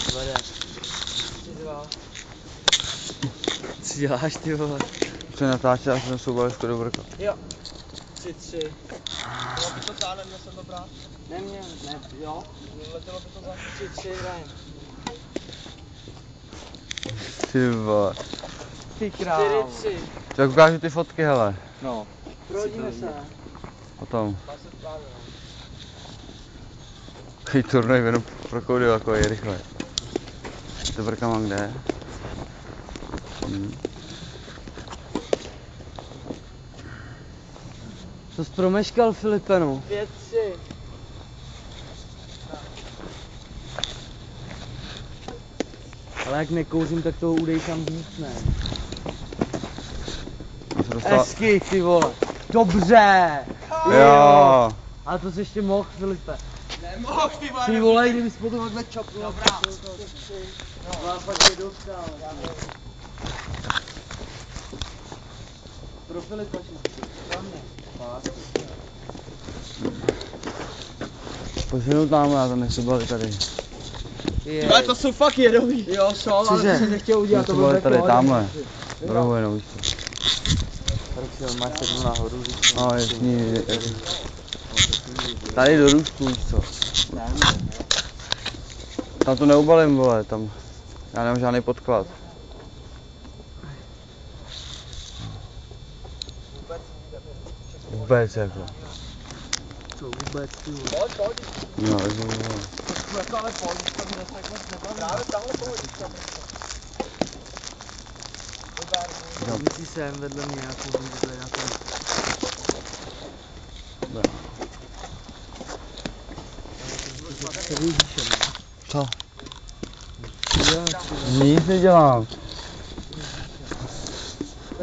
teď vede. 3-2. Co děláš, ty vole? Co natáčel, až jsem soubal Škodu Vrka. Jo. 3-3. Bylo by to zále, měl jsem to brát? Neměl, ne, jo. Letělo by to za 3-3, hrajem. Ty vole. Ty král. 4-3. Tak ukážu ty fotky, hele. No. Prohodíme se. Potom. Takový turnaj jenom pro koudy jako je rychle. To Vrka mám kde? Co jsi promeškal, Filipe, no? 5-3. Ale jak nekouřím, tak toho udejkám víc, ne? Hezky, ty vole. Dobře. Jo. Ale to jsi ještě mohl, Filipe. Nemohl, ty vole. Ty vole, kdybys potom takhle čapnul. Dobrá. No a pak je dostal. Pro Filipa čistý. Pro mě. Poženu tam, já to nechci bavit tady. Ale to jsou fakt jedový. Jo, jsou, ale to jsem nechtěl udělat, to bylo bylo tady, takové. tamhle. Rohu jenom, víš co. Tak si máš sednu nahoru, víš co. No jasný, tady do růžku, víš co. Tam to neubalím, vole, tam. Já nemám žádný podklad. Vůbec jako. Co vůbec, ty vole. No, takže vole. Ale pojď, to mi takhle nebaví. Právě tahle pojď. Musí sem vedle mě jako výzve na to. Co? Nic nedělám.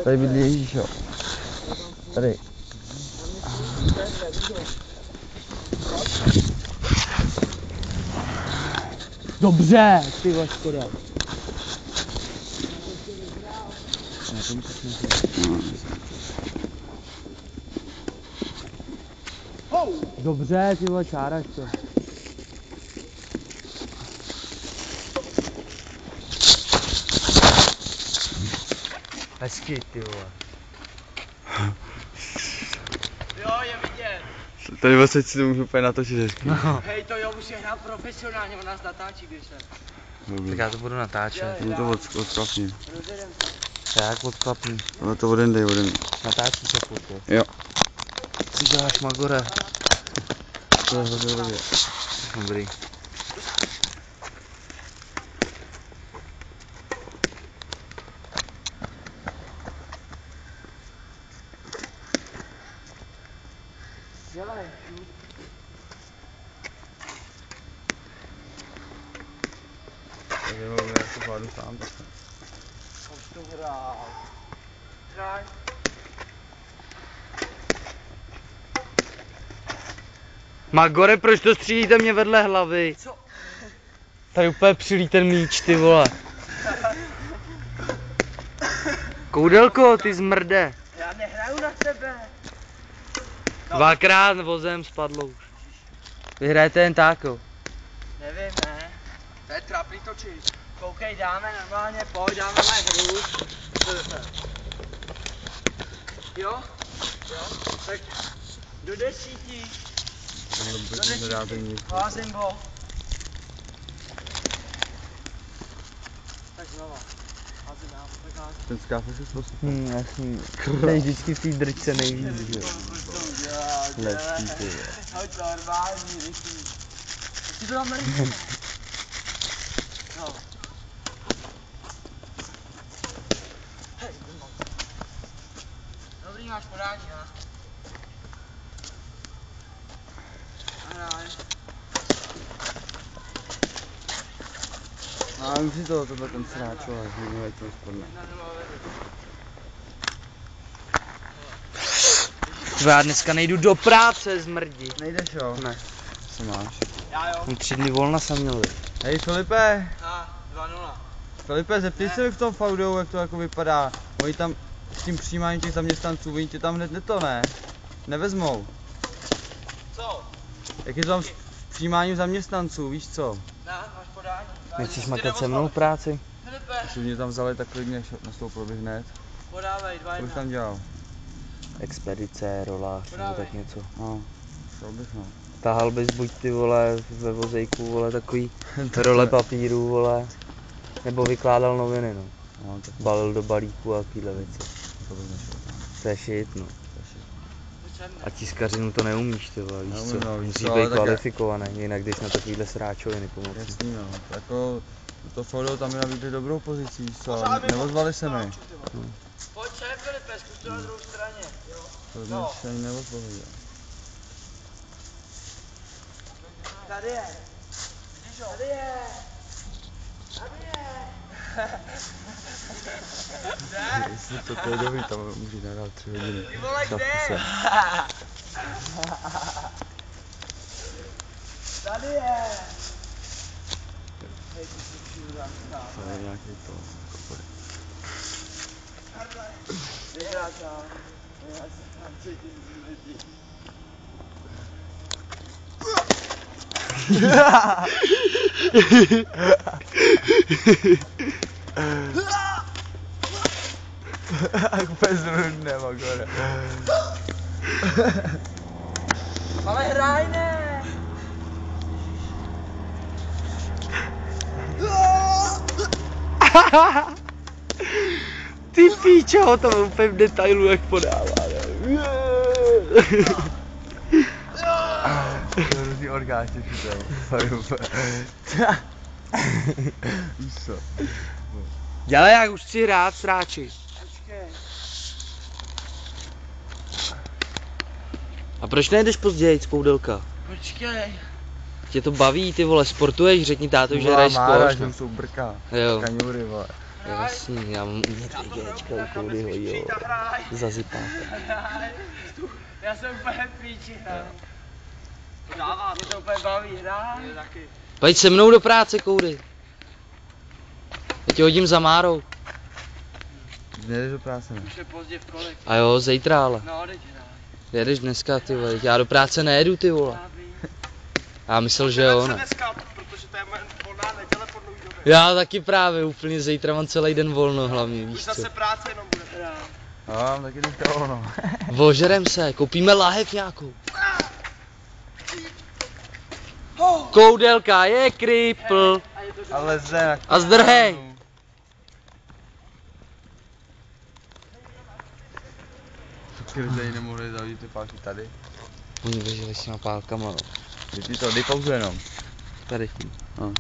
Tady bydlí Ježíšo. Tady. Dobře, ty vole, Škoda. Dobře, ty vole, čáraš to. Hezky, ty vole. Jo, je vidět. Tady vlastně si to můžu úplně natočit hezky. No. Hej, to jo, musí hrát profesionálně, on nás natáčí, když se. Tak já to budu natáčet. Mě to odklapni. Jak odklapni? Ale to odendej. Natáčí se furt, jo. Jo. Co děláš, Magore? To je hrozně dobrý. Dobrý. Dělej. Takže já to vládu sám. Už to hrál. Hraj. Magore, proč to střílíte mě vedle hlavy? Co? Tady úplně přilí ten míč, ty vole. Koudelko, ty zmrde. Já nehraju na tebe. Dvakrát vozem spadlo už. Vyhrajete jen tak, jo. Nevím, ne. To je trapný točit. Koukej, dáme normálně, pojď, dáme na hru. Jo? Jo? Tak do 10. Házím bo. Tak znova. Házím já, tak házím. Ten skáf je prostě. Jasný. To je vždycky v té drčce nejvíc, že jo. Lepší, ty. Hoď to normální, rychlý. Ty to tam rychlý. No. Hej, dobrý, máš podání, ne? Hraj. A už si to, tohle ten sráč, ale je to spodné. Já dneska nejdu do práce, zmrdi. Nejdeš jo? Ne. Co máš? Já jo. Mám 3 dny volna jsem měl. Hej Filipe! 2-0. Filipe, zeptej se mi v tom Faudou, jak to jako vypadá. Oni tam s tím přijímáním těch zaměstnanců, oni tě tam hned ne? Nevezmou. Co? Jak je to tam s přijímáním zaměstnanců, víš co? Ne, máš podání. Nechceš makat se mnou v práci? Jestli mě tam vzali, tak klidně nastoupil bych hned. Podávej, Co bych tam dělal? Expedice, rolář nebo tak něco. No, šel bych no. Tahal bys buď ty vole ve vozejku, vole, takový role papíru, vole, nebo vykládal noviny, no. No, tak Balil do balíku a takovýhle věci. to bych nešel. To je shit, no. A tiskařinu to neumíš, ty vole, víš Neumím, co? no, víš Musíš co, ale být tak kvalifikovaný, jinak jdeš na takovýhle sráčoviny pomocí. Jasný no, jako to Fodo tam mi nabídli dobrou pozici, víš co, neozvali se mi. Pojď sem, Filipe, zkus to na druhou straně. To mě se ani neodpověděl. Tady je. Vidíš ho? Tady je. Tady je. Jestli to je dobrý, tam můžu nahrát 3 hodiny. Ty vole, kde? Tady je. To je nějaký to, kopor. Já se tam cítím zvědí. Úplně zrudné, Magore. Ale hraj, ne! Ty píčo, to úplně v detailu jak podává, ne? To je různý orgány přitom. Víš co? Dělej, jak už chci hrát, sráči. A proč nejdeš později, Koudelka? Počkej. Tě to baví, ty vole, sportuješ, řekni táto, že hraješ Mára, sport. že jsou brka. Jo. Kaňury, vole. Jasný, já mám umět IGčka u Koudyho, jo. Zazipáte. Já jsem úplně píči, mě to úplně baví, hrát. Pojď se mnou do práce, Koudy. Já tě hodím za Márou. Nejdeš do práce, ne? Už je pozdě v kolik. A jo, zítra ale. No, teď hrát. Jedeš dneska, ty vole, já do práce nejedu, ty vole. Já myslel, že jo, ne. Dneska, protože to je moje volná neděle po dlouhý době. Já taky právě, úplně zítra mám celý den volno hlavně, Už víš co. zase práce jenom bude hrát. No, mám taky dneska volno. Vožerem se, koupíme láhev nějakou. Koudelka je kripl. Ale zde. A zdrhej. Kdyby tady nemohli zavít ty páky tady. Oni běželi s těma pálkama, no. Ty to, dej pauzu jenom. Tady. No.